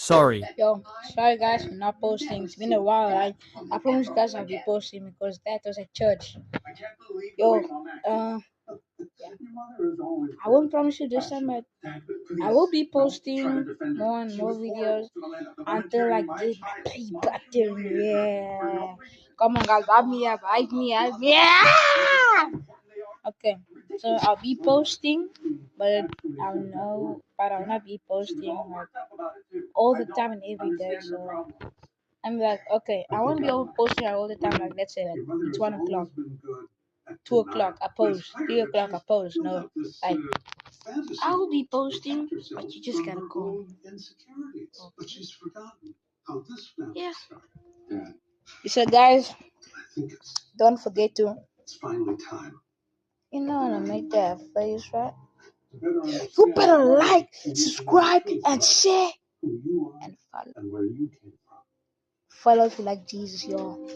Sorry. Yo, sorry guys for not posting. It's been a while. I promise you guys I'll be posting because that was at church. Yo, I won't promise you this time, but I will be posting more and more videos until I get my play button. Yeah. Come on, guys, hype me. Yeah. Okay, so I'll be posting, but I'll not be posting like all the time and every day. So I'm like, okay, I won't be posting all the time. Like, let's say like it's 1 o'clock, 2 o'clock I post, 3 o'clock I post. No, like I'll be posting, but you just gotta call. Yeah. So guys, don't forget to. You know how to make that face, right? You better like, subscribe, and share, and follow. Follow to like Jesus, y'all.